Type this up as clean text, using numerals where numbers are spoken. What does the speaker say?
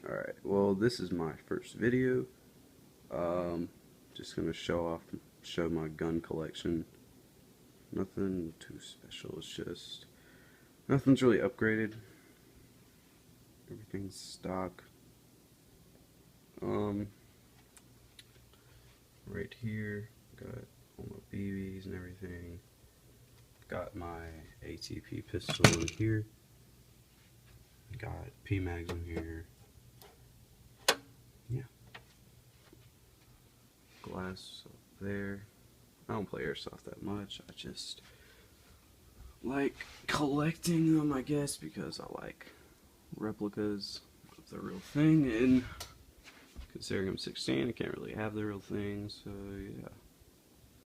Alright, well this is my first video. Just gonna show my gun collection. Nothing too special, it's just nothing's really upgraded. Everything's stock. Right here, got all my BBs and everything. Got my ATP pistol in here. Got PMags in here. Yeah. Glass up there. I don't play Airsoft that much. I just like collecting them, I guess, because I like replicas of the real thing, and considering I'm 16, I can't really have the real thing, so yeah.